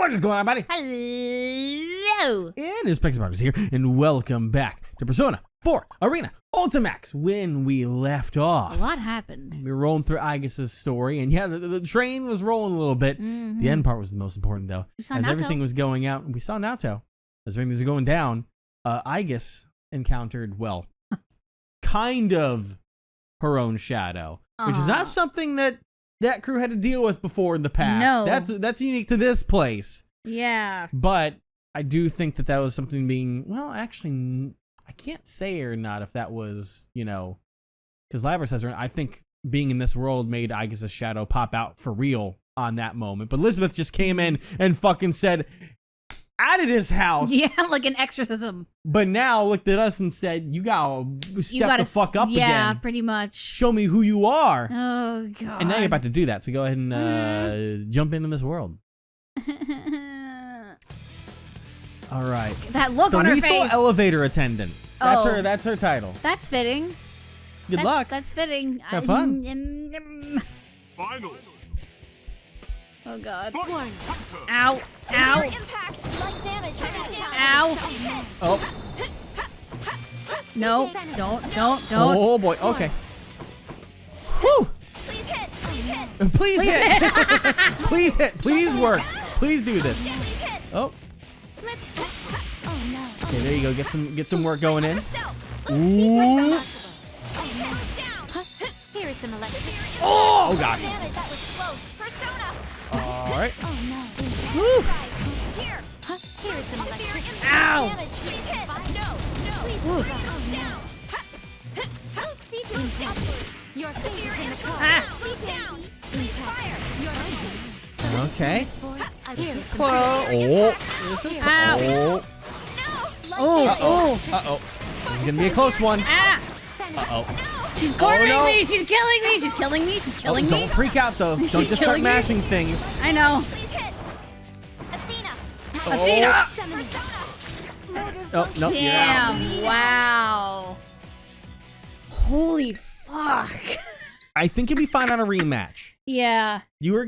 What is going on, buddy? Hello! It is Labrys here, and welcome back to Persona 4 Arena Ultimax. When we left off, A lot happened. we were rolling through Aigis' story, and yeah, the train was rolling a little bit. The end part was the most important, though. As everything was going out, we saw Naoto. As everything was going down, Aigis encountered, well, kind of her own shadow, which is not something that crew had to deal with before in the past. No. That's unique to this place. Yeah. But I do think that was something being, well, actually, I can't say or not if that was, because Labrys says, I think being in this world made Aigis' shadow pop out for real on that moment. But Elizabeth just came in and fucking said, out of this house. Yeah, like an exorcism. But now looked at us and said, you gotta step the fuck up again. Yeah, pretty much. Show me who you are. Oh, God. And now you're about to do that, so go ahead and jump into this world. All right. That look on her face. The lethal elevator attendant. That's her title. That's fitting. Good luck. That's fitting. Have fun. Final. Oh, God. One. Ow. Ow. Ow. Oh. No. Don't. Oh, boy. Okay. Whew. Please hit. Please hit. Please work. Please do this. Oh. Okay, there you go. Get some work going in. Ooh. Oh gosh. All right. Woo. Ow. Oof. Okay. This is close. Oh, this is close. Oh. Uh-oh. This is gonna be a close one. Ah. Uh-oh. She's cornering no. me. She's killing me. She's killing me. She's killing me. Don't freak out, though. Don't just start killing me. mashing things. I know. Athena! Oh, no, you're out. Damn. Wow. Holy fuck. I think you'll be fine on a rematch. Yeah. You were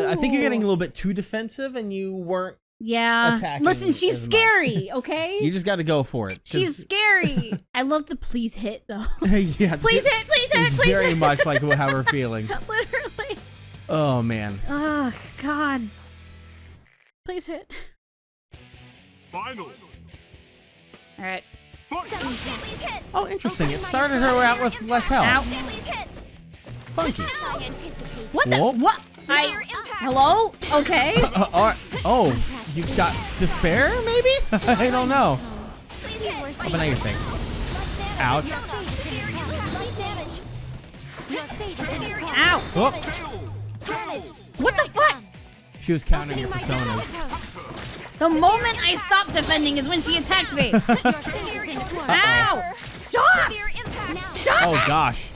I think you're getting a little bit too defensive and you weren't attacking. Listen, she's as scary, okay? You just got to go for it. She's scary. I love the please hit, though. Yeah. Please hit, please hit, it's please very hit. much like how we're feeling. Literally. Oh, man. Oh, God. Please hit. Final. All right. Oh, interesting. It started her out with less health. Ow. Funky. What the? Whoa. What? Hello? Okay. All right. Oh, you've got despair, maybe? I don't know. Oh, but now you're fixed. Ouch. Ow. Oh, What the fuck? she was counting your personas. The moment I stopped defending is when she attacked me. Ow! Stop! Stop! Oh, gosh.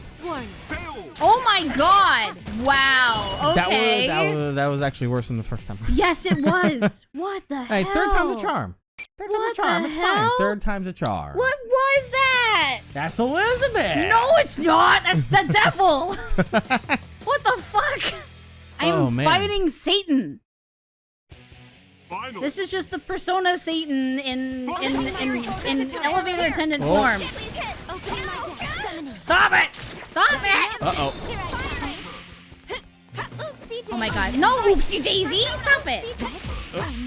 Oh my God! Wow. Okay. That was actually worse than the first time. Yes, it was. What the hell? Hey, third time's a charm. Third time's a charm. It's fine. Third time's a charm. What was that? That's Elizabeth. No, it's not. That's the devil. What the fuck? I am fighting Satan. Final. This is just the persona Satan in elevator attendant form. Stop it! Stop it! Uh-oh. Oh my God. No, oopsie daisy! Stop it!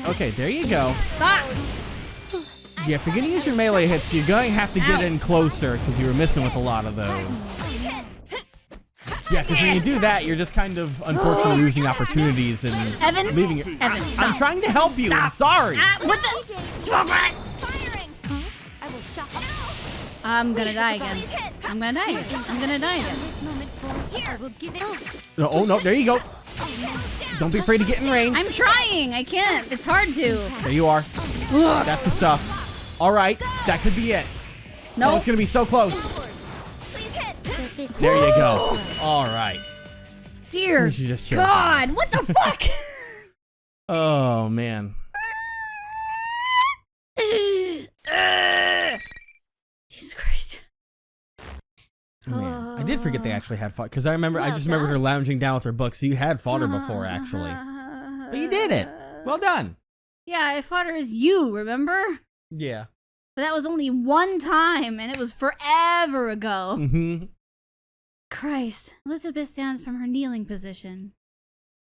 Okay, there you go. Stop! Yeah, if you're gonna use your melee hits, you're going to have to get in closer because you were missing with a lot of those. Yeah, because when you do that, you're just kind of unfortunately losing opportunities and leaving it. Evan, stop. I'm trying to help you. Stop. I'm sorry. What the? Stop it! I'm gonna die again. I'm gonna die again. I'm gonna die again. No, oh no, there you go. Don't be afraid to get in range. I'm trying. I can't. It's hard to. There you are. That's the stuff. All right, that could be it. No. Oh, it's gonna be so close. There you go. All right. Dear She just chilled. God, what the fuck? Oh man. Jesus Christ. Man, I did forget they actually had fought because I just remembered her lounging down with her books. So you had fought her before, actually. But you did it. Well done. Yeah, I fought her as you, remember? Yeah. But that was only one time, and it was forever ago. Mm-hmm. Christ. Elizabeth stands from her kneeling position.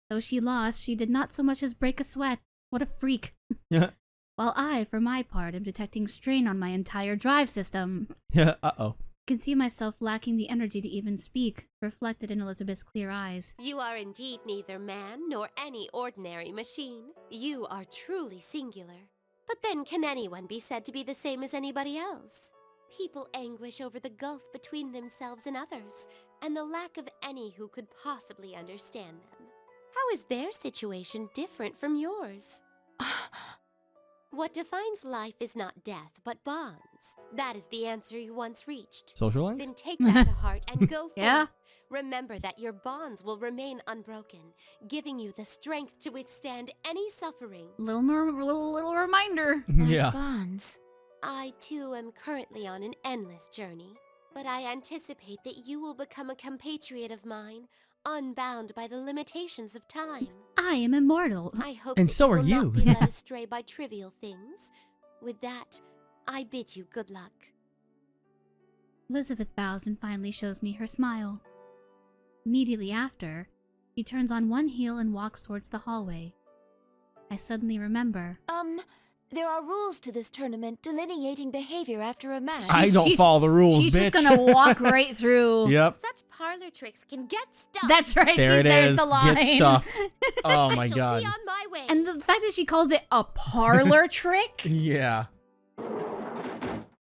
Though she lost, she did not so much as break a sweat. What a freak. Yeah. While I, for my part, am detecting strain on my entire drive system. Yeah. Uh-oh. I can see myself lacking the energy to even speak, reflected in Elizabeth's clear eyes. You are indeed neither man nor any ordinary machine. You are truly singular. But then can anyone be said to be the same as anybody else? People anguish over the gulf between themselves and others, and the lack of any who could possibly understand them. How is their situation different from yours? What defines life is not death, but bonds. That is the answer you once reached. Social lines? Then take that to heart and go forth. Yeah? Remember that your bonds will remain unbroken, giving you the strength to withstand any suffering. Little reminder. Yeah. Bonds. I, too, am currently on an endless journey, but I anticipate that you will become a compatriot of mine, unbound by the limitations of time. I am immortal. I hope And that so you are will you. not be led astray by trivial things. With that, I bid you good luck. Elizabeth bows and finally shows me her smile. Immediately after, she turns on one heel and walks towards the hallway. I suddenly remember. There are rules to this tournament delineating behavior after a match. I don't she's- follow the rules, She's bitch. just gonna walk right through. Yep. Such parlor tricks can get stuck. That's right. There it there's is. the line. Get stuffed. Oh my I shall god. be on my way. And the fact that she calls it a parlor trick. Yeah.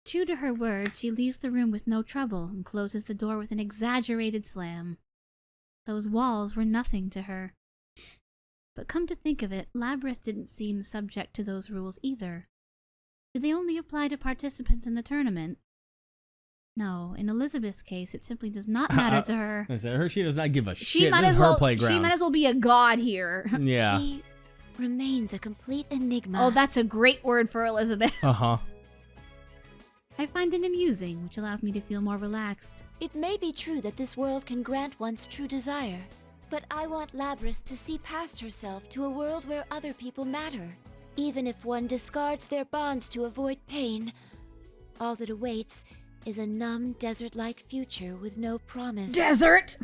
True to her words, she leaves the room with no trouble and closes the door with an exaggerated slam. Those walls were nothing to her. But come to think of it, Labrys didn't seem subject to those rules either. Did they only apply to participants in the tournament? No, in Elizabeth's case, it simply does not matter to her. I said, she does not give a She shit. might This as is her well. playground. She might as well be a god here. Yeah. She remains a complete enigma. Oh, that's a great word for Elizabeth. Uh-huh. I find it amusing, which allows me to feel more relaxed. It may be true that this world can grant one's true desire, but I want Labrys to see past herself to a world where other people matter. Even if one discards their bonds to avoid pain, all that awaits is a numb, desert-like future with no promise. Desert!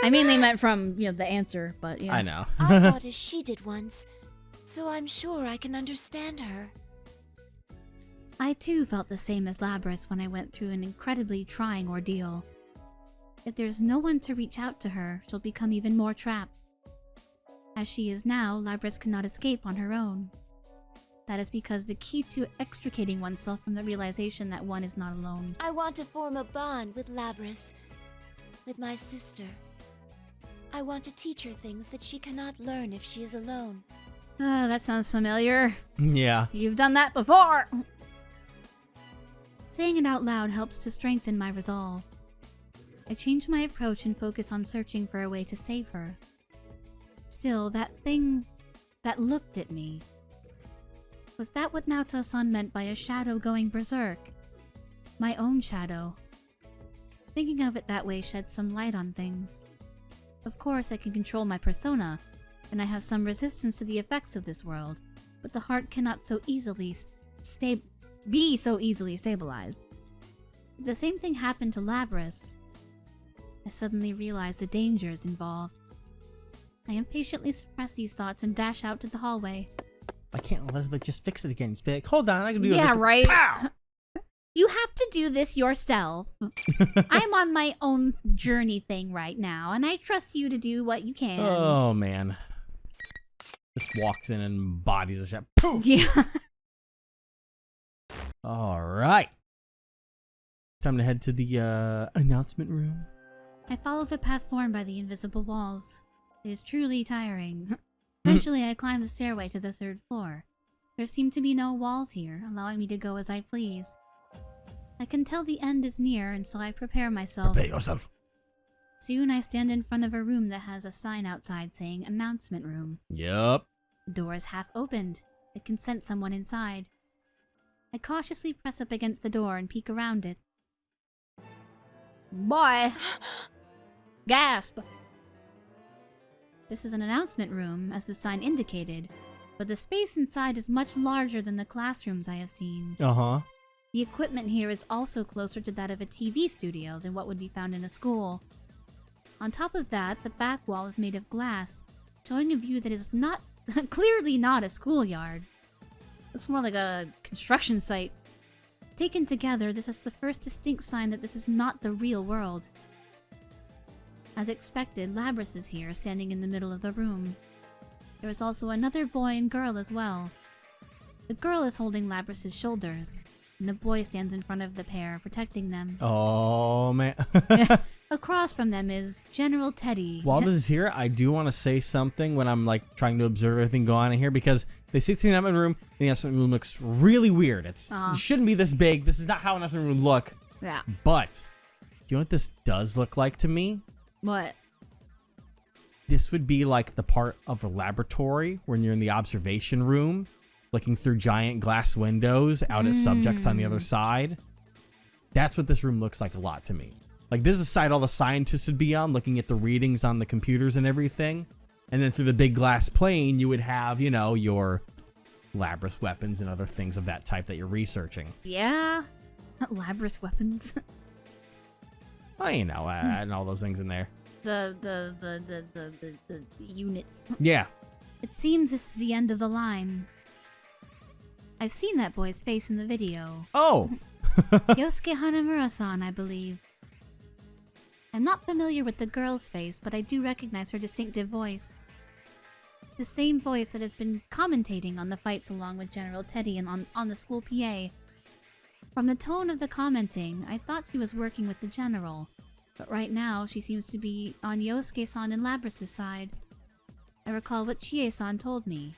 I mainly meant from, the answer, but yeah. I know. I thought as she did once, so I'm sure I can understand her. I too felt the same as Labrys when I went through an incredibly trying ordeal. If there's no one to reach out to her, she'll become even more trapped. As she is now, Labrys cannot escape on her own. That is because the key to extricating oneself from the realization that one is not alone. I want to form a bond with Labrys, with my sister. I want to teach her things that she cannot learn if she is alone. Ah, that sounds familiar. Yeah. You've done that before! Saying it out loud helps to strengthen my resolve. I change my approach and focus on searching for a way to save her. Still, that thing that looked at me. Was that what Naoto-san meant by a shadow going berserk? My own shadow. Thinking of it that way sheds some light on things. Of course, I can control my persona, and I have some resistance to the effects of this world, but the heart cannot so easily be so easily stabilized. The same thing happened to Labrys. I suddenly realized the dangers involved. I impatiently suppress these thoughts and dash out to the hallway. Why can't Elizabeth just fix it again? Just be like, hold on, I can do this. Yeah, right? Pow! You have to do this yourself. I'm on my own journey thing right now, and I trust you to do what you can. Oh, man. Just walks in and bodies a shot. Poof! Yeah. All right. Time to head to the announcement room. I follow the path formed by the invisible walls. It is truly tiring. Eventually, I climb the stairway to the 3rd floor. There seem to be no walls here, allowing me to go as I please. I can tell the end is near, and so I prepare myself. Prepare yourself. Soon, I stand in front of a room that has a sign outside saying Announcement Room. Yup. The door is half opened. I can sense someone inside. I cautiously press up against the door and peek around it. Boy! Gasp! This is an announcement room, as the sign indicated, but the space inside is much larger than the classrooms I have seen. Uh-huh. The equipment here is also closer to that of a TV studio than what would be found in a school. On top of that, the back wall is made of glass, showing a view that is not clearly not a schoolyard. Looks more like a construction site. Taken together, this is the first distinct sign that this is not the real world. As expected, Labrys is here, standing in the middle of the room. There is also another boy and girl as well. The girl is holding Labrys' shoulders, and the boy stands in front of the pair, protecting them. Oh, man. Across from them is General Teddy. While this is here, I do want to say something when I'm like trying to observe everything going on in here, because they sit in the announcement room, and the announcement room looks really weird. It shouldn't be this big. This is not how an announcement room would look. Yeah. But, do you know what this does look like to me? What? This would be like the part of a laboratory when you're in the observation room, looking through giant glass windows out at subjects on the other side. That's what this room looks like a lot to me. Like, this is a side all the scientists would be on, looking at the readings on the computers and everything. And then through the big glass plane, you would have, you know, your Labrys weapons and other things of that type that you're researching. Yeah. Labrys weapons. Oh, you know, and all those things in there. The units. Yeah. It seems this is the end of the line. I've seen that boy's face in the video. Oh! Yosuke Hanamura-san, I believe. I'm not familiar with the girl's face, but I do recognize her distinctive voice. It's the same voice that has been commentating on the fights along with General Teddy and on the school PA. From the tone of the commenting, I thought she was working with the general, but right now she seems to be on Yosuke-san and Labrys' side. I recall what Chie-san told me.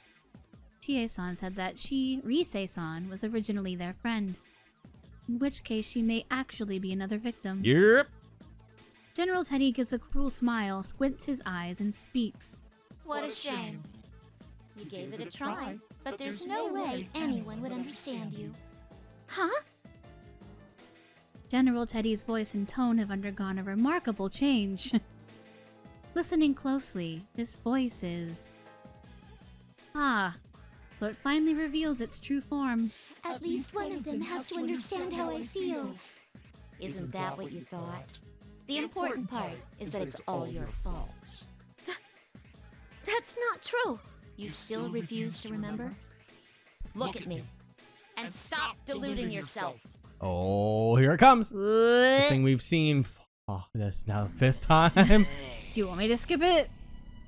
Chie-san said that Rise-san, was originally their friend, in which case she may actually be another victim. Yep. General Teddy gives a cruel smile, squints his eyes, and speaks. What a shame. You gave it a try, but there's no way anyone would understand you. Huh? General Teddy's voice and tone have undergone a remarkable change. Listening closely, his voice is... Ah, so it finally reveals its true form. At least one of them has to understand how I feel. Isn't that what you thought? The important part is that it's all your fault. That's not true. You still refuse to remember? Look at me. And stop deluding yourself. Oh, here it comes. The What? thing we've seen. Oh, that's now the 5th time. Do you want me to skip it?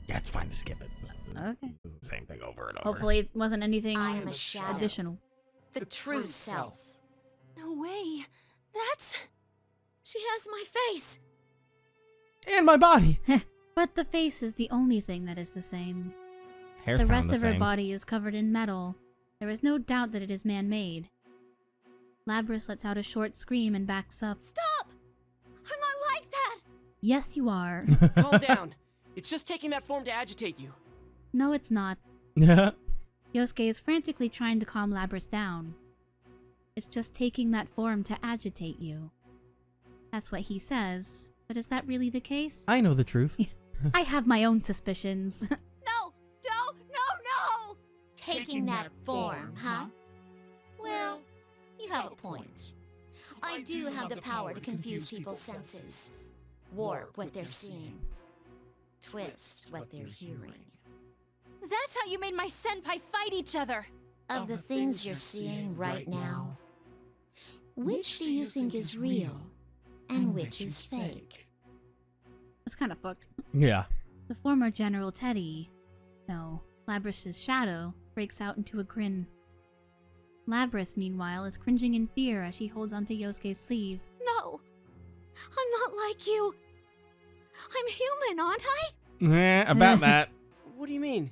Yeah, it's fine to skip it. Okay. It's the same thing over and over. Hopefully it wasn't anything I am a shadow. additional. The true self. No way. That's... She has my face. And my body. But the face is the only thing that is the same. Hair's The kinda rest of her same. body is covered in metal. There is no doubt that it is man-made. Labrys lets out a short scream and backs up. Stop! I'm not like that. Yes, you are. Calm down. It's just taking that form to agitate you. No, it's not. Yosuke is frantically trying to calm Labrys down. It's just taking that form to agitate you. That's what he says, but is that really the case? I know the truth. I have my own suspicions. No, no, no, no! Taking that form, huh? Well, you have a point. I do have the power to confuse people's senses, warp what they're seeing, twist what they're hearing. That's how you made my senpai fight each other. Of the things you're seeing right now, which do you think is real and which is fake? It's kind of fucked. Yeah. The former General Teddy, no, Labrys' shadow, breaks out into a grin. Labrys, meanwhile, is cringing in fear as she holds onto Yosuke's sleeve. No, I'm not like you. I'm human, aren't I? About that. What do you mean?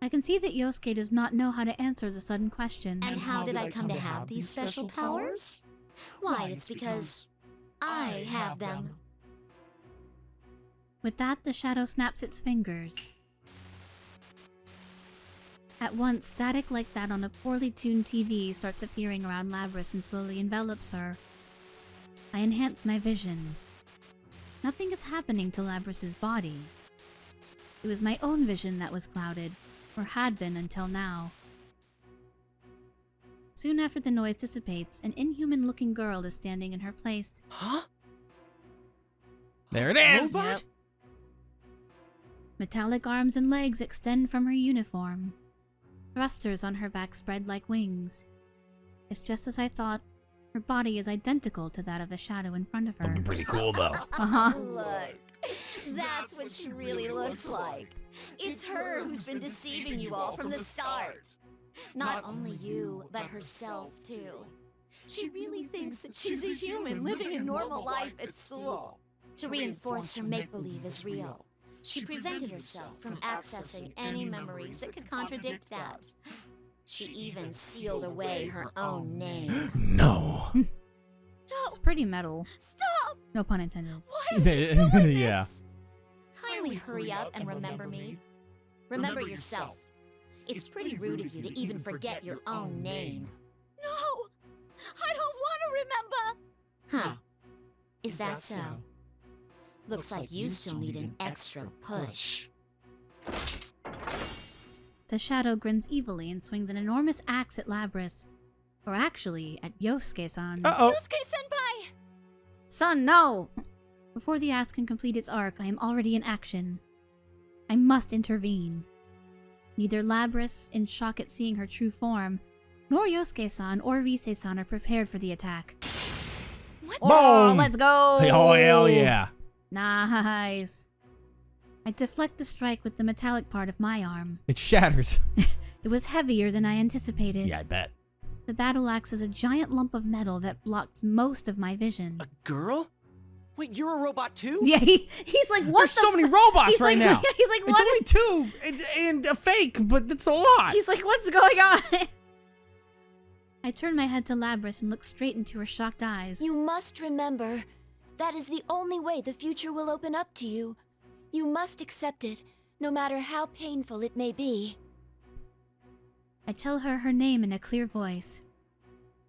I can see that Yosuke does not know how to answer the sudden question. And how did I come to have these special powers? Why, it's because I have them. With that, the shadow snaps its fingers. At once, static like that on a poorly tuned TV starts appearing around Labrys and slowly envelops her. I enhance my vision. Nothing is happening to Labrys' body. It was my own vision that was clouded, or had been until now. Soon after the noise dissipates, an inhuman-looking girl is standing in her place. Huh? There it is! Robot? Yep. Metallic arms and legs extend from her uniform. Thrusters on her back spread like wings. It's just as I thought. Her body is identical to that of the shadow in front of her. Pretty cool, though. Uh-huh. Look, that's what she really looks like. It's her who's been deceiving you all from the start. Not only you, but herself, too. She really thinks that she's a human living a normal life at school. To reinforce her make-believe as real, she prevented herself from accessing any memories that could contradict that. She even sealed away her own name. No. No! It's pretty metal. Stop! No pun intended. Why are you doing Yeah. this? Kindly hurry up and remember me. Remember yourself. It's pretty rude of you to even forget your own name. No! I don't want to remember! Huh. Is that so? Looks like you still need an extra push. The shadow grins evilly and swings an enormous axe at Labrys. Or actually, at Yosuke-san. Uh-oh. Yosuke-senpai! Son, no! Before the axe can complete its arc, I am already in action. I must intervene. Neither Labrys, in shock at seeing her true form, nor Yosuke-san or Rise-san are prepared for the attack. What? Oh, Boom! let's go! Oh, hell yeah. Nice. I deflect the strike with the metallic part of my arm. It shatters. It was heavier than I anticipated. Yeah, I bet. The battle axe is a giant lump of metal that blocks most of my vision. A girl? Wait, you're a robot too? Yeah, he's like, what? There's so many robots he's right like, now. He's like, what? It's only two and a fake, but it's a lot. He's like, what's going on? I turn my head to Labrys and look straight into her shocked eyes. You must remember, that is the only way the future will open up to you. You must accept it, no matter how painful it may be. I tell her her name in a clear voice.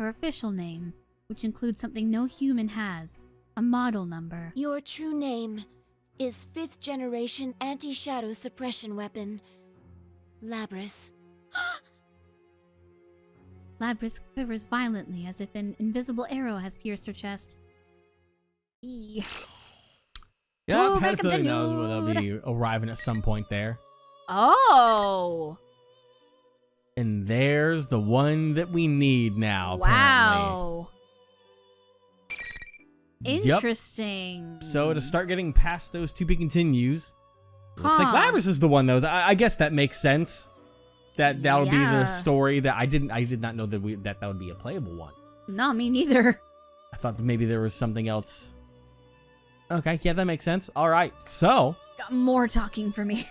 Her official name, which includes something no human has, a model number. Your true name is 5th generation anti-shadow suppression weapon, Labrys. Labrys quivers violently as if an invisible arrow has pierced her chest. Yep, To had be a feeling that was where they'll be continued. arriving at some point there. Oh! And there's the one that we need now, Wow. Yep. Interesting. So to start getting past those to be continues, looks like Huh. Labrys is the one that was. I guess that makes sense. That would be Yeah. the story that I did not know that that would be a playable one. No, me neither. I thought that maybe there was something else. Okay, yeah, that makes sense. All right, so. Got more talking for me.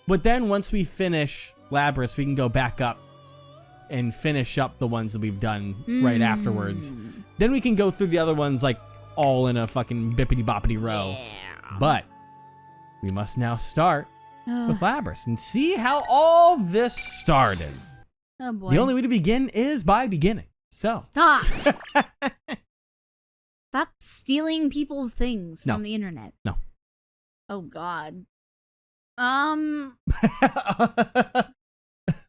But then once we finish Labrys, we can go back up and finish up the ones that we've done right afterwards. Then we can go through the other ones like all in a fucking bippity boppity row. Yeah. But we must now start Oh, with Labrys and see how all this started. oh boy. The only way to begin is by beginning. So. Stop. Stop stealing people's things No. from the internet. No. Oh God.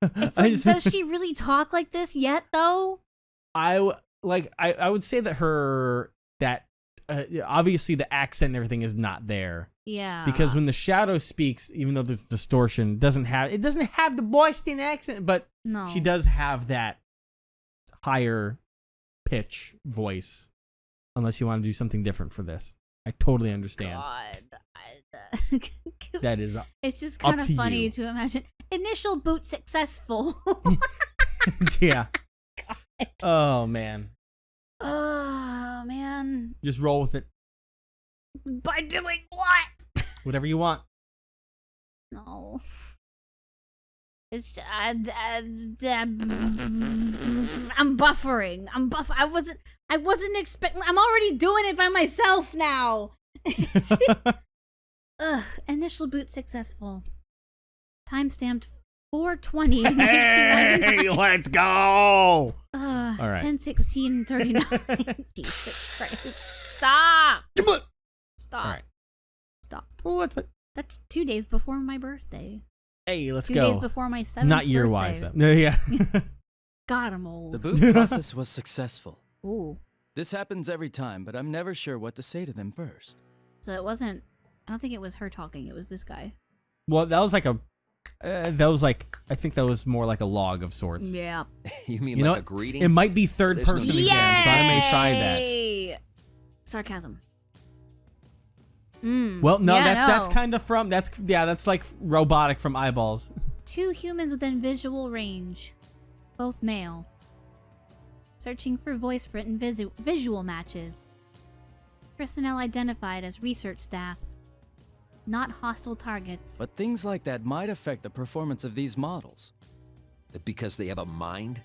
It's I like, just- does she really talk like this yet, though? I would say that obviously the accent and everything is not there Yeah. because when the shadow speaks, even though there's distortion, it doesn't have the Boston accent, but no. she does have that higher pitch voice. Unless you want to do something different for this, I totally understand. God. That is It's just up kind of to funny you. to imagine. Initial boot successful. yeah. Oh man, Oh man. just roll with it. By doing what? Whatever you want. No. It's I'm buffering. I wasn't expecting. I'm already doing it by myself now. Ugh. Initial boot successful. Timestamped 4/20. Hey, let's go. All right. 10/16/39. Jesus Christ! Stop. Stop. All right. Stop. Well, That's 2 days before my birthday. Hey, let's 2 go. days before my 7th Not year-wise, birthday. though. No, yeah. God, I'm old. The boot process was successful. Ooh. This happens every time, but I'm never sure what to say to them first. So it wasn't... I don't think it was her talking. It was this guy. Well, that was like a... I think that was more like a log of sorts. Yeah. You mean You know like a what? greeting? It might be third There's no person need. again, so I may try that. Yay! Sarcasm. Well, no, Yeah, that's kind of from... That's like robotic from Eyeballs. 2 humans within visual range. Both male. Searching for voice print and visual matches. Personnel identified as research staff. Not hostile targets. But things like that might affect the performance of these models. Because they have a mind?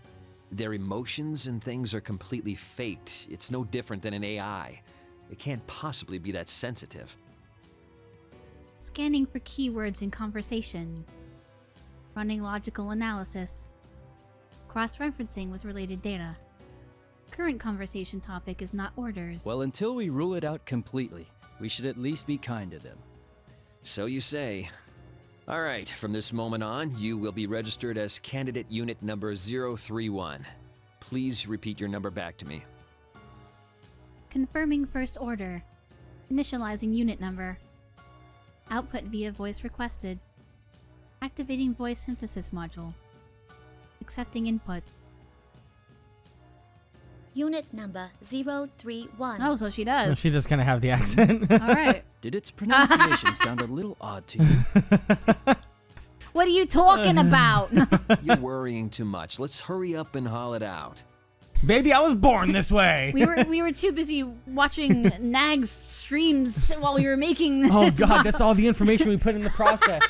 Their emotions and things are completely faked. It's no different than an AI. It can't possibly be that sensitive. Scanning for keywords in conversation. Running logical analysis. Cross-referencing with related data. Current conversation topic is not orders. Well, until we rule it out completely, we should at least be kind to them. So you say. All right, from this moment on, you will be registered as candidate unit number 031. Please repeat your number back to me. Confirming first order. Initializing unit number. Output via voice requested. Activating voice synthesis module. Accepting input. Unit number 031. Oh, so she does. She does kind of have the accent. All right. Did its pronunciation sound a little odd to you? What are you talking about? You're worrying too much. Let's hurry up and haul it out. Baby, I was born this way. we were too busy watching Nag's streams while we were making Oh this God, that's all the information we put in the process.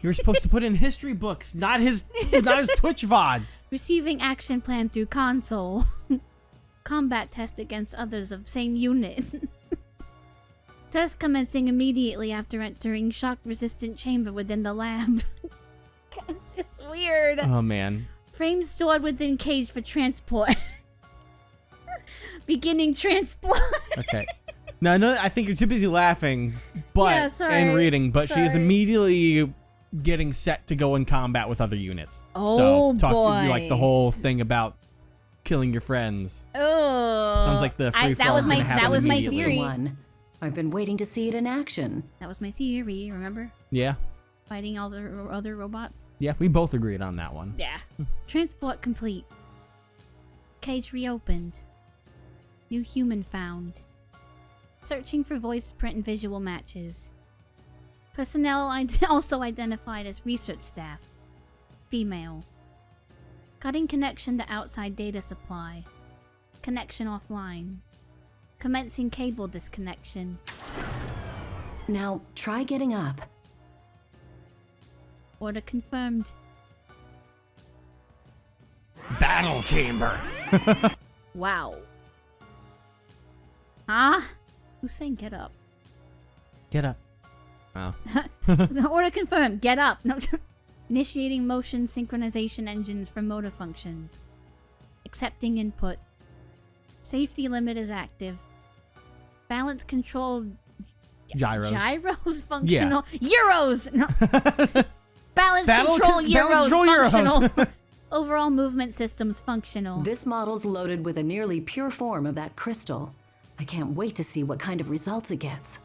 You were supposed to put in history books, not his Twitch VODs. Receiving action plan through console. Combat test against others of same unit. Test commencing immediately after entering shock-resistant chamber within the lab. It's just weird. Oh man. Frames stored within cage for transport. Beginning transport. Okay. Now, no, I think you're too busy laughing, Yeah, sorry. and reading. But she is Sorry. immediately getting set to go in combat with other units. Oh, boy! Like the boy. whole thing about killing your friends. Oh. Sounds like the free that was fall is my gonna happen that was my immediately. theory. One. I've been waiting to see it in action. That was my theory. Remember Yeah, fighting all the other robots? yeah, we both agreed on that one. Yeah. Transport complete. Cage reopened. New human found. Searching for voice, print, and visual matches. Personnel also identified as research staff. Female. Cutting connection to outside data supply. Connection offline. Commencing cable disconnection. Now, try getting up. Order confirmed. Battle chamber. Wow. Huh? Who's saying get up? Get up. Oh. Order confirmed. Get up. No. Initiating motion synchronization engines for motor functions. Accepting input. Safety limit is active. Balance control. Gyros. Gyros functional. Euros. No. Balance Battle control con- Euros balance control Euros. functional. Overall movement systems functional. This model's loaded with a nearly pure form of that crystal. I can't wait to see what kind of results it gets.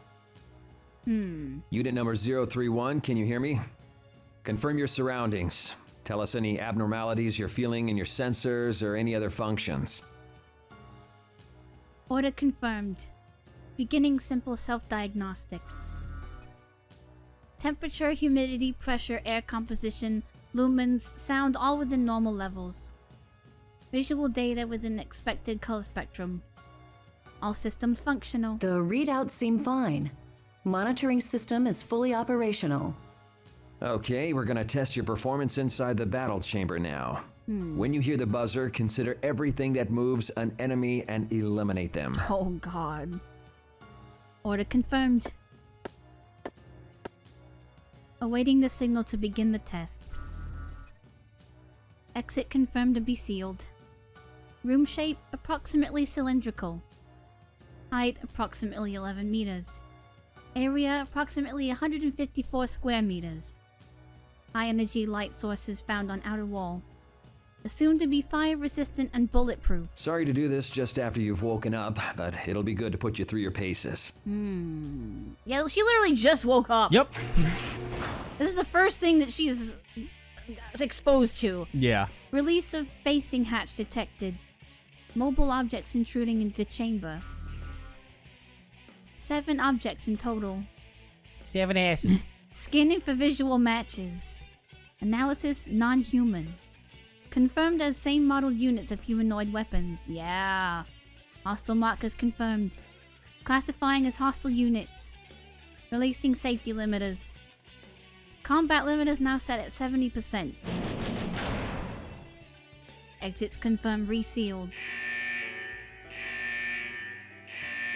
Unit number 031, can you hear me? Confirm your surroundings. Tell us any abnormalities you're feeling in your sensors or any other functions. Order confirmed. Beginning simple self-diagnostic. Temperature, humidity, pressure, air composition, lumens, sound all within normal levels. Visual data within expected color spectrum. All systems functional. The readouts seem fine. Monitoring system is fully operational. Okay, we're gonna test your performance inside the battle chamber now. When you hear the buzzer, consider everything that moves an enemy and eliminate them. Oh god. Order confirmed. Awaiting the signal to begin the test. Exit confirmed to be sealed. Room shape approximately cylindrical. Height approximately 11 meters. Area approximately 154 square meters. High energy light sources found on outer wall. Assumed to be fire resistant and bulletproof. Sorry to do this just after you've woken up, but it'll be good to put you through your paces. Yeah, she literally just woke up. Yep. This is the first thing that she's exposed to. Yeah. Release of facing hatch detected. Mobile objects intruding into chamber. 7 objects in total. 7 asses. Scanning for visual matches. Analysis non-human. Confirmed as same model units of humanoid weapons. Yeah. Hostile markers confirmed. Classifying as hostile units. Releasing safety limiters. Combat limiters now set at 70%. Exits confirmed resealed.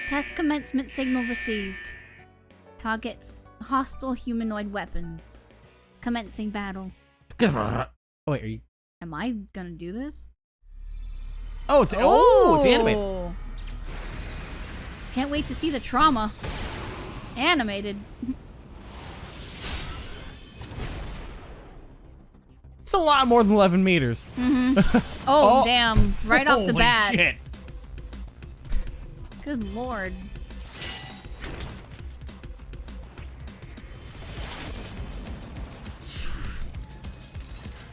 Test commencement signal received. Targets hostile humanoid weapons. Commencing battle. Oh, wait, are you? Am I gonna do this? Oh, it's animated. Can't wait to see the trauma. Animated. It's a lot more than 11 meters. Oh, damn. Right off the Holy bat. Shit. Good lord.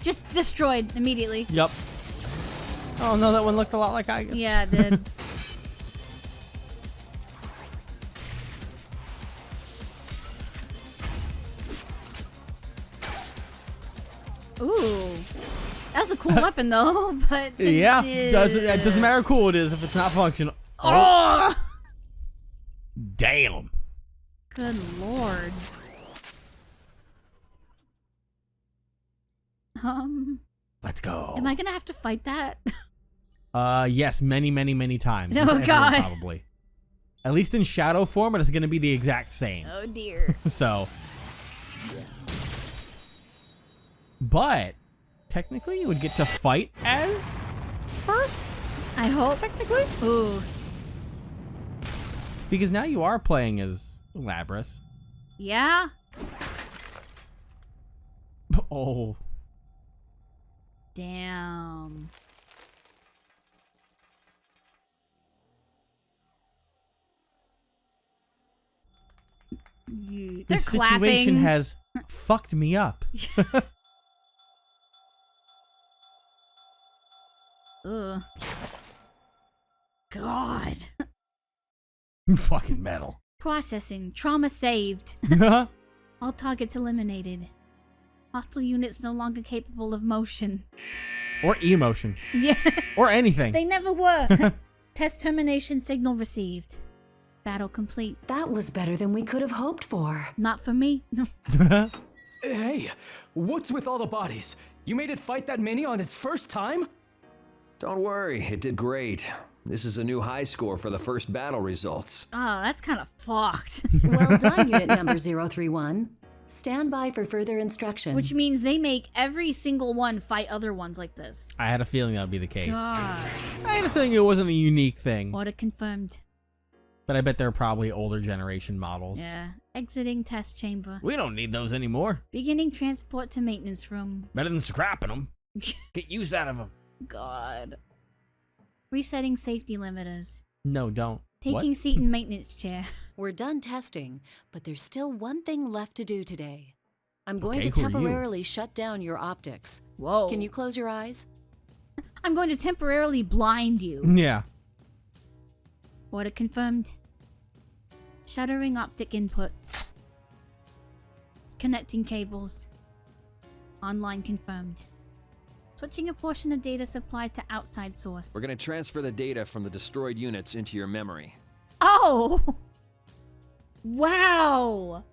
Just destroyed immediately. Yep. Oh no, that one looked a lot like Aigis. Yeah, it did. Ooh. That was a cool weapon though, but Yeah, it doesn't matter how cool it is if it's not functional. Oh! Damn. Good lord. Let's go. Am I gonna have to fight that? Yes, many times. Oh, Everyone God. Probably. At least in shadow form, it is going to be the exact same. Oh dear. So. But, technically, you would get to fight as first? I hope. Technically? Ooh. Because now you are playing as Labrys. Yeah? Oh. Damn. They're This situation clapping. has fucked me up. Ugh. God. Fucking metal. Processing. Trauma saved. All targets eliminated. Hostile units no longer capable of motion. Or emotion. Yeah. Or anything. They never were. Test termination signal received. Battle complete. That was better than we could have hoped for. Not for me. Hey, what's with all the bodies? You made it fight that many on its first time? Don't worry, it did great. This is a new high score for the first battle results. Oh, that's kind of fucked. Well done, unit number 031. Stand by for further instruction. Which means they make every single one fight other ones like this. I had a feeling that would be the case. God. I had a feeling it wasn't a unique thing. Order confirmed. But I bet they're probably older generation models. Yeah. Exiting test chamber. We don't need those anymore. Beginning transport to maintenance room. Better than scrapping them. Get use out of them. God. Resetting safety limiters. No, don't. Taking seat in maintenance chair. We're done testing, but there's still one thing left to do today. I'm going Okay, to who are you? temporarily shut down your optics. Whoa. Can you close your eyes? I'm going to temporarily blind you. Yeah. Order confirmed. Shuttering optic inputs. Connecting cables. Online confirmed. Switching a portion of data supply to outside source. We're gonna transfer the data from the destroyed units into your memory. Oh! Wow!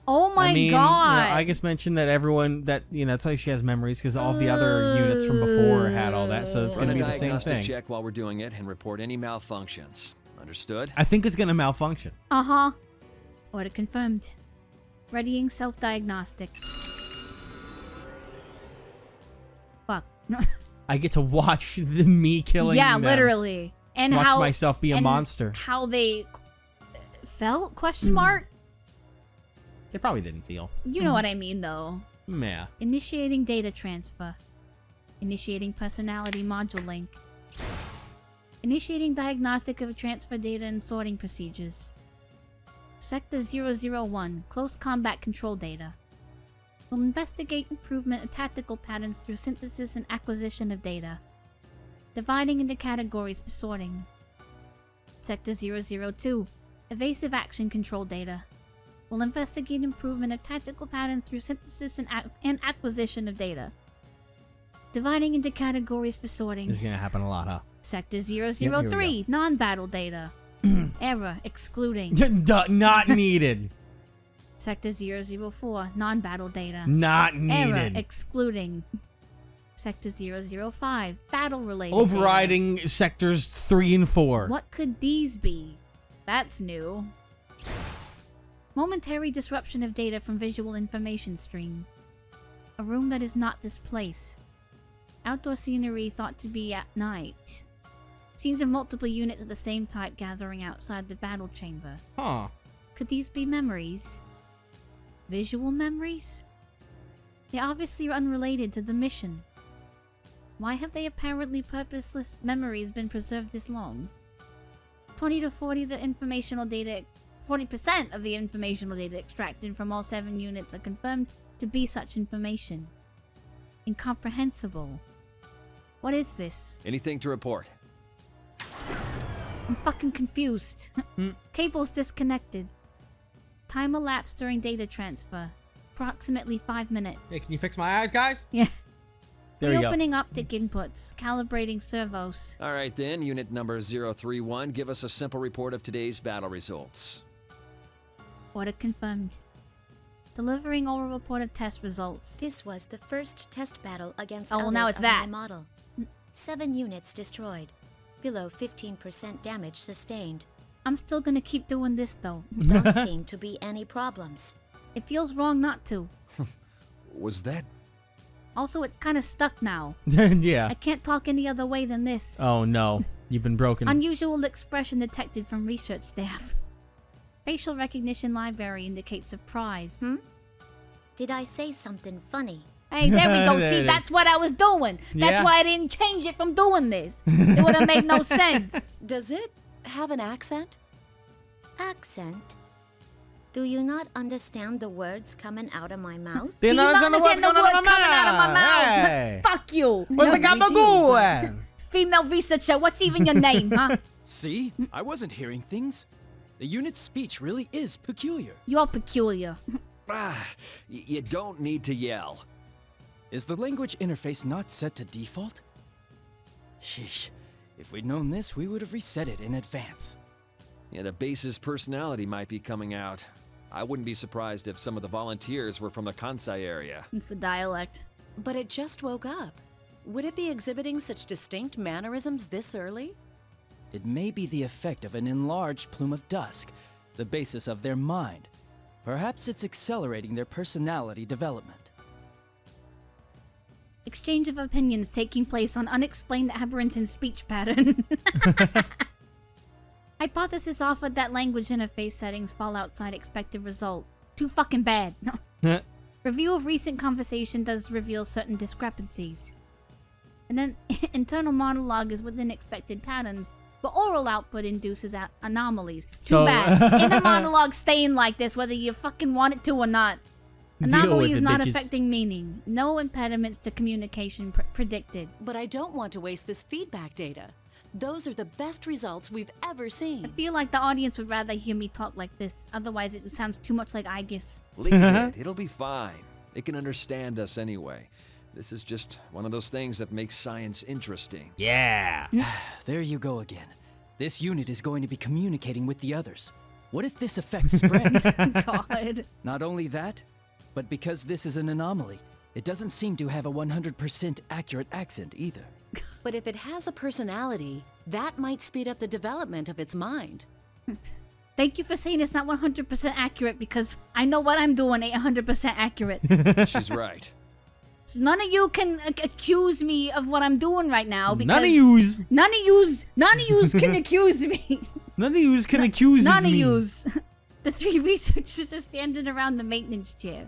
Oh my god! I just mentioned that everyone that's why she has memories because all the other units from before had all that, so it's Run gonna a be the same diagnostic thing. check while we're doing it and report any malfunctions. Understood? I think it's gonna malfunction. Uh-huh. Order confirmed. Readying self-diagnostic. Fuck. I get to watch me killing them. Literally. And watch how myself be a monster. How they felt? Question mark? They probably didn't feel. You know what I mean, though. Yeah. Initiating data transfer. Initiating personality module link. Initiating diagnostic of transfer data and sorting procedures. Sector 001, close combat control data. Will investigate improvement of tactical patterns through synthesis and acquisition of data. Dividing into categories for sorting. Sector 002, evasive action control data. Will investigate improvement of tactical patterns through synthesis and acquisition of data. Dividing into categories for sorting. This is gonna happen a lot, huh? Sector 003, non-battle data. Error, excluding. Not needed. Sector 004, non-battle data. Not needed. Error, excluding. Sector 005, battle-related Overriding data. sectors 3 and 4. What could these be? That's new. Momentary disruption of data from visual information stream. A room that is not this place. Outdoor scenery thought to be at night. Scenes of multiple units of the same type gathering outside the battle chamber. Huh. Could these be memories? Visual memories? They obviously are unrelated to the mission. Why have they apparently purposeless memories been preserved this long? 20 to 40 of the informational data, 40% of the informational data extracted from all 7 units are confirmed to be such information. Incomprehensible. What is this? Anything to report? I'm fucking confused. Cables disconnected. Time elapsed during data transfer. Approximately 5 minutes. Hey, can you fix my eyes, guys? Yeah. There we go. Reopening optic inputs. Calibrating servos. All right then, unit number 031, give us a simple report of today's battle results. Order confirmed. Delivering oral report of test results. This was the first test battle against Oh, well, now others it's of that. my model. 7 units destroyed. Below 15% damage sustained. I'm still gonna keep doing this though. Don't seem to be any problems. It feels wrong not to. Was that... Also, it's kinda stuck now. Yeah. I can't talk any other way than this. Oh no. You've been broken. Unusual expression detected from research staff. Facial recognition library indicates surprise. Did I say something funny? Hey, there we go. There See, it that's is. what I was doing. That's Yeah. why I didn't change it from doing this. It would have made no sense. Does it have an accent? Accent? Do you not understand the words coming out of my mouth? Do you not understand the words coming out of my mouth? Hey. Fuck you. What's the gabagoo? Female researcher, what's even your name, huh? See? I wasn't hearing things. The unit's speech really is peculiar. You're peculiar. You don't need to yell. Is the language interface not set to default? Sheesh. If we'd known this, we would have reset it in advance. Yeah, the base's personality might be coming out. I wouldn't be surprised if some of the volunteers were from the Kansai area. It's the dialect. But it just woke up. Would it be exhibiting such distinct mannerisms this early? It may be the effect of an enlarged plume of dusk, the basis of their mind. Perhaps it's accelerating their personality development. Exchange of opinions taking place on unexplained aberrant in speech pattern. Hypothesis offered that language interface settings fall outside expected result. Too fucking bad. Review of recent conversation does reveal certain discrepancies. And then internal monologue is within expected patterns, but oral output induces anomalies. Too bad. Inner monologue staying like this whether you fucking want it to or not. Anomaly is not affecting meaning. No impediments to communication predicted. But I don't want to waste this feedback data. Those are the best results we've ever seen. I feel like the audience would rather hear me talk like this. Otherwise, it sounds too much like Aigis. Leave it. It'll be fine. It can understand us anyway. This is just one of those things that makes science interesting. Yeah. There you go again. This unit is going to be communicating with the others. What if this effect spreads? God. Not only that, but because this is an anomaly, it doesn't seem to have a 100% accurate accent either. But if it has a personality, that might speed up the development of its mind. Thank you for saying it's not 100% accurate because I know what I'm doing ain't 100% accurate. She's right. So none of you can accuse me of what I'm doing right now because None of yous can accuse me. None of yous can accuse None of me. yous. The 3 researchers are standing around the maintenance chair.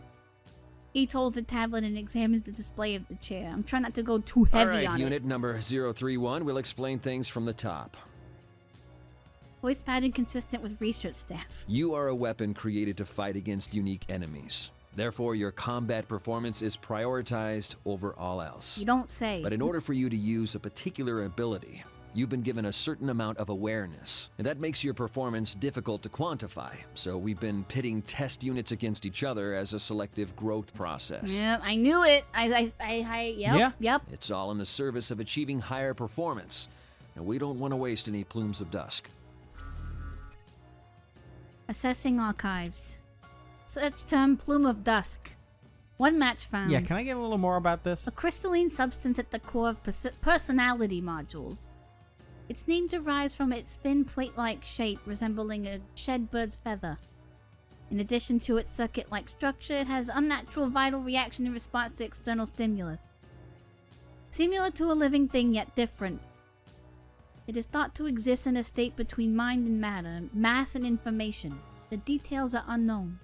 Each holds a tablet and examines the display of the chair. I'm trying not to go too heavy All right, on unit it. number 031 will explain things from the top. Voice pattern consistent with research staff. You are a weapon created to fight against unique enemies. Therefore, your combat performance is prioritized over all else. You don't say. But in order for you to use a particular ability, you've been given a certain amount of awareness, and that makes your performance difficult to quantify. So we've been pitting test units against each other as a selective growth process. Yep, I knew it. Yep. It's all in the service of achieving higher performance, and we don't want to waste any plumes of dusk. Assessing archives. Search term Plume of Dusk. One match found. Yeah, can I get a little more about this? A crystalline substance at the core of personality modules. Its name derives from its thin plate-like shape resembling a shed bird's feather. In addition to its circuit-like structure, it has unnatural vital reaction in response to external stimulus. Similar to a living thing, yet different. It is thought to exist in a state between mind and matter, mass and information. The details are unknown.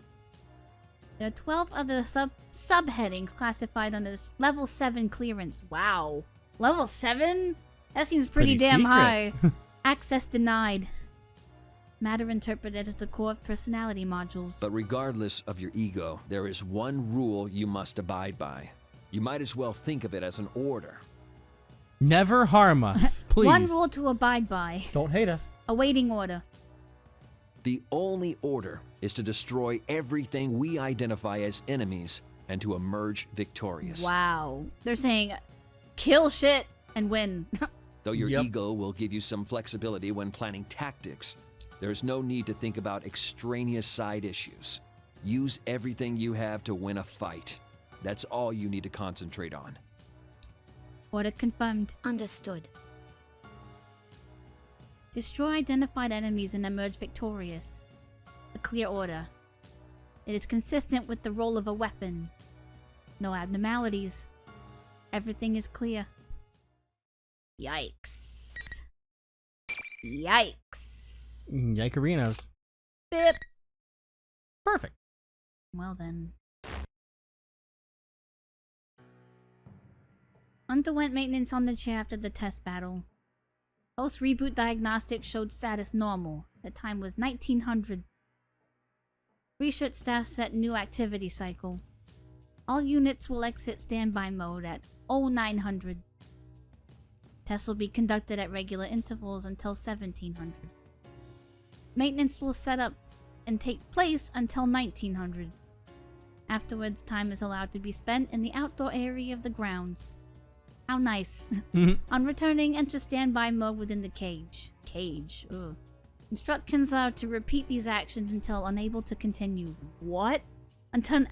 There are 12 other subheadings classified under level 7 clearance. Wow. Level 7? That seems pretty damn secret. high. Access denied. Matter interpreted as the core of personality modules. But regardless of your ego, there is one rule you must abide by. You might as well think of it as an order. Never harm us, please. One rule to abide by. Don't hate us. Awaiting order. The only order is to destroy everything we identify as enemies and to emerge victorious. Wow. They're saying kill shit and win. Though your ego will give you some flexibility when planning tactics, there's no need to think about extraneous side issues. Use everything you have to win a fight. That's all you need to concentrate on. Order confirmed. Understood. Destroy identified enemies and emerge victorious. A clear order. It is consistent with the role of a weapon. No abnormalities. Everything is clear. Yikes. Yikes. Yikerinos. Bip. Perfect. Well then. Underwent maintenance on the chair after the test battle. Post-reboot diagnostics showed status normal. The time was 1900. Research staff set new activity cycle. All units will exit standby mode at 0900. Tests will be conducted at regular intervals until 1700. Maintenance will set up and take place until 1900. Afterwards, time is allowed to be spent in the outdoor area of the grounds. How nice. On returning, enter standby mode within the cage. Cage. Ugh. Instructions are to repeat these actions until unable to continue. What? Until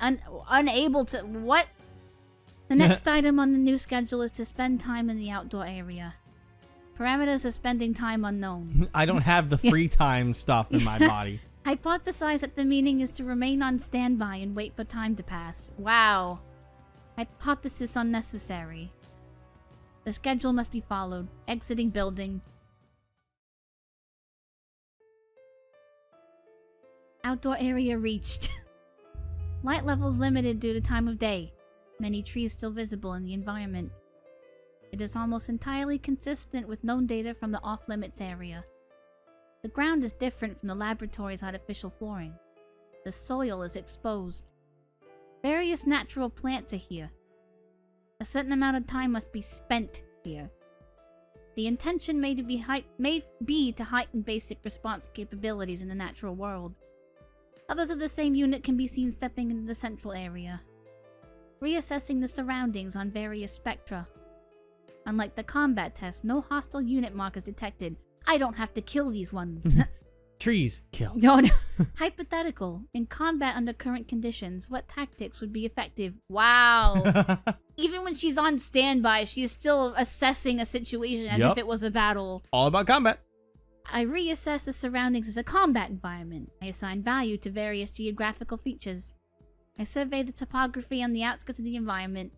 unable to... What? The next item on the new schedule is to spend time in the outdoor area. Parameters of spending time unknown. I don't have the free time stuff in my body. Hypothesize that the meaning is to remain on standby and wait for time to pass. Wow. Hypothesis unnecessary. The schedule must be followed. Exiting building. Outdoor area reached. Light levels limited due to time of day. Many trees still visible in the environment. It is almost entirely consistent with known data from the off-limits area. The ground is different from the laboratory's artificial flooring. The soil is exposed. Various natural plants are here. A certain amount of time must be spent here. The intention may be to heighten basic response capabilities in the natural world. Others of the same unit can be seen stepping into the central area, reassessing the surroundings on various spectra. Unlike the combat test, no hostile unit markers detected. I don't have to kill these ones. Trees, kill. No. Hypothetical. In combat under current conditions, what tactics would be effective? Wow. Even when she's on standby, she's still assessing a situation as if it was a battle. All about combat. I reassess the surroundings as a combat environment. I assign value to various geographical features. I survey the topography on the outskirts of the environment.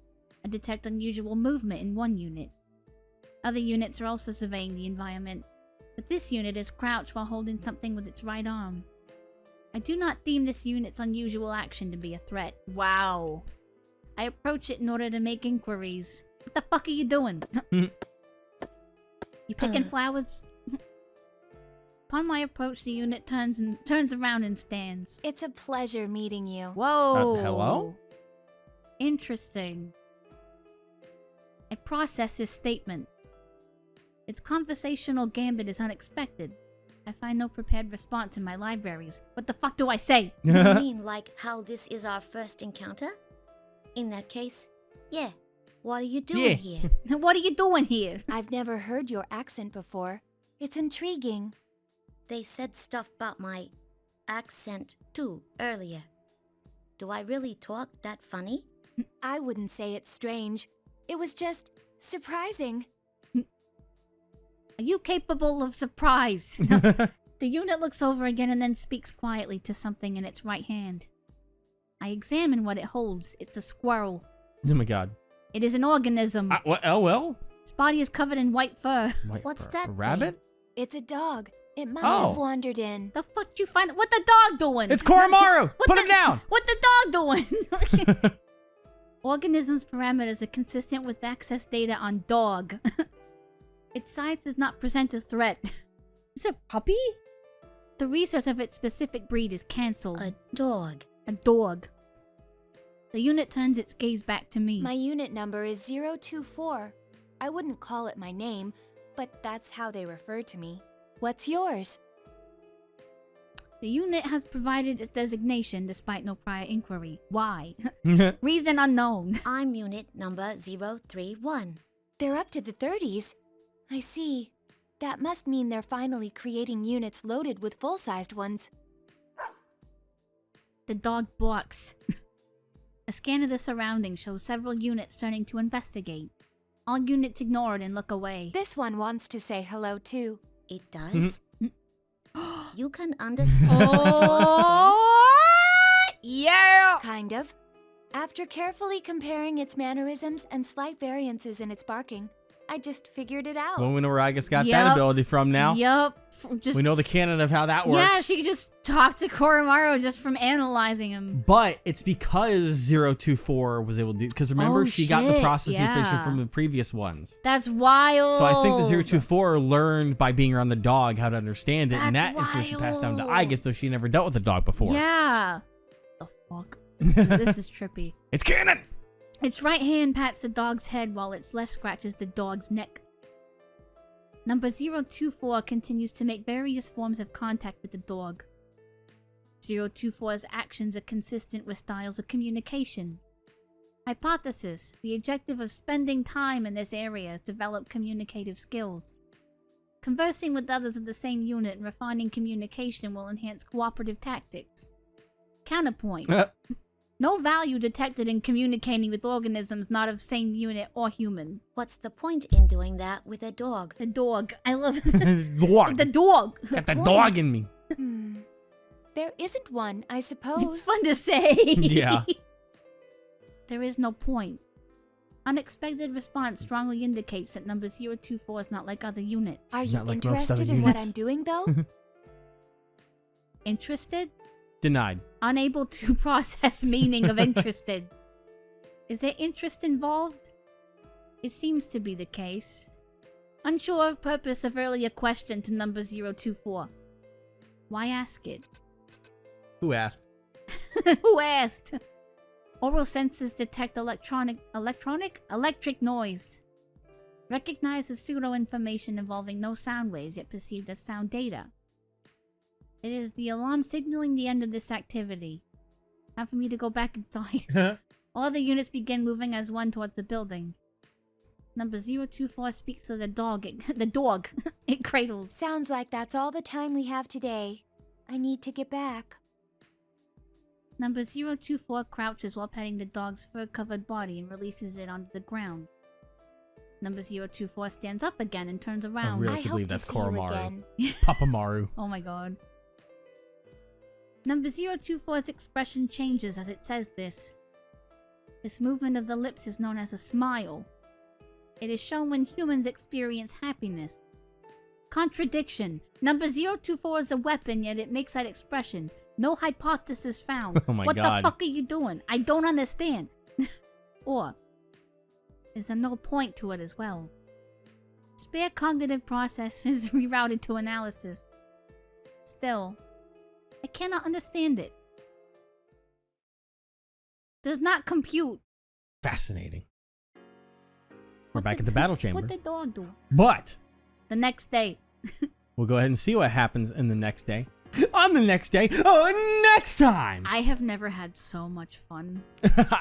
I detect unusual movement in one unit. Other units are also surveying the environment, but this unit is crouched while holding something with its right arm. I do not deem this unit's unusual action to be a threat. Wow. I approach it in order to make inquiries. What the fuck are you doing? You picking flowers? Upon my approach, the unit turns around and stands. It's a pleasure meeting you. Whoa. Hello? Interesting. I process this statement. Its conversational gambit is unexpected. I find no prepared response in my libraries. What the fuck do I say? You mean like how this is our first encounter? In that case, yeah. What are you doing here? What are you doing here? I've never heard your accent before. It's intriguing. They said stuff about my accent too earlier. Do I really talk that funny? I wouldn't say it's strange. It was just surprising. Are you capable of surprise? The unit looks over again and then speaks quietly to something in its right hand. I examine what it holds. It's a squirrel. Oh my god. It is an organism. What? Oh well. Its body is covered in white fur. What's that? A rabbit? It's a dog. It must have wandered in. The fuck you find? What the dog doing? It's Koromaru! Put him down! What the dog doing? Organism's parameters are consistent with access data on dog. Its size does not present a threat. Is it a puppy? The research of its specific breed is cancelled. A dog. A dog. The unit turns its gaze back to me. My unit number is 024. I wouldn't call it my name, but that's how they refer to me. What's yours? The unit has provided its designation despite no prior inquiry. Why? Reason unknown. I'm unit number 031. They're up to the 30s. I see. That must mean they're finally creating units loaded with full-sized ones. The dog barks. A scan of the surroundings shows several units turning to investigate. All units ignore it and look away. This one wants to say hello too. It does? You can understand what Oh, yeah! Kind of. After carefully comparing its mannerisms and slight variances in its barking, I just figured it out. Well, we know where Aigis got that ability from now. Yup. We know the canon of how that works. Yeah, she could just talk to Koromaru just from analyzing him. But it's because 024 was able to do... Because remember, she got the processing information from the previous ones. That's wild. So I think the 024 learned by being around the dog how to understand it. And that information passed down to Aigis, though she never dealt with the dog before. Yeah. The fuck? This is trippy. It's canon! Its right hand pats the dog's head while its left scratches the dog's neck. Number 024 continues to make various forms of contact with the dog. 024's actions are consistent with styles of communication. Hypothesis: the objective of spending time in this area is to develop communicative skills. Conversing with others of the same unit and refining communication will enhance cooperative tactics. Counterpoint. No value detected in communicating with organisms not of same unit or human. What's the point in doing that with a dog? The dog. I love it. Dog. The dog. Got the dog in me. There isn't one, I suppose. It's fun to say. Yeah. There is no point. Unexpected response strongly indicates that number 024 is not like other units. Are It's you not like most other interested in what units. I'm doing, though? Interested? Denied. Unable to process meaning of interested. Is there interest involved? It seems to be the case. Unsure of purpose of earlier question to number 024. Why ask it? Who asked? Who asked? Oral senses detect electric noise. Recognizes pseudo-information involving no sound waves yet perceived as sound data. It is the alarm signaling the end of this activity. Time for me to go back inside. All other units begin moving as one towards the building. Number 024 speaks to the dog. The dog. It cradles. Sounds like that's all the time we have today. I need to get back. Number 024 crouches while petting the dog's fur-covered body and releases it onto the ground. Number 024 stands up again and turns around. I really could believe that's Koromaru. Papa Maru. Oh my god. Number 024's expression changes as it says this. This movement of the lips is known as a smile. It is shown when humans experience happiness. Contradiction. Number 024 is a weapon, yet it makes that expression. No hypothesis found. Oh my what God. the fuck are you doing? I don't understand. Or, is there no point to it as well? Spare cognitive process is rerouted to analysis. Still, I cannot understand it. Does not compute. Fascinating. We're back at the battle chamber. What did the dog do? But The next day. we'll go ahead and see what happens in the next day. On the next day, next time. I have never had so much fun.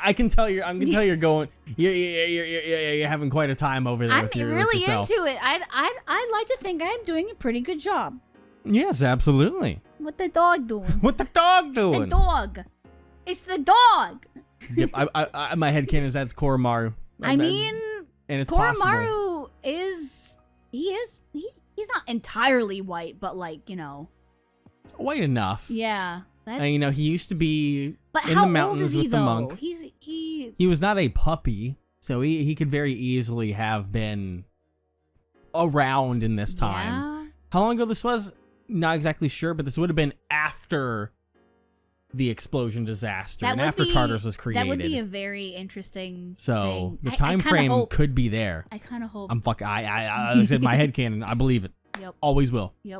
I can tell you're going. You're having quite a time over there. I'm with really yourself. into it. I'd like to think I'm doing a pretty good job. Yes, absolutely. What the dog doing? What the dog doing? The dog. It's the dog. Yep. My headcanon is that's Koromaru. I mean, and it's possible. Koromaru he's not entirely white, but like, you know. White enough. Yeah. And, you know, he used to be but in how the mountains old is he, with the though? monk. He was not a puppy, so he could very easily have been around in this time. Yeah. How long ago this was? Not exactly sure, but this would have been after the explosion disaster and after Tartarus was created. That would be a very interesting so thing. the time frame could be there. I kind of hope. Like I said, my headcanon, I believe it. Yep. Always will. Yep.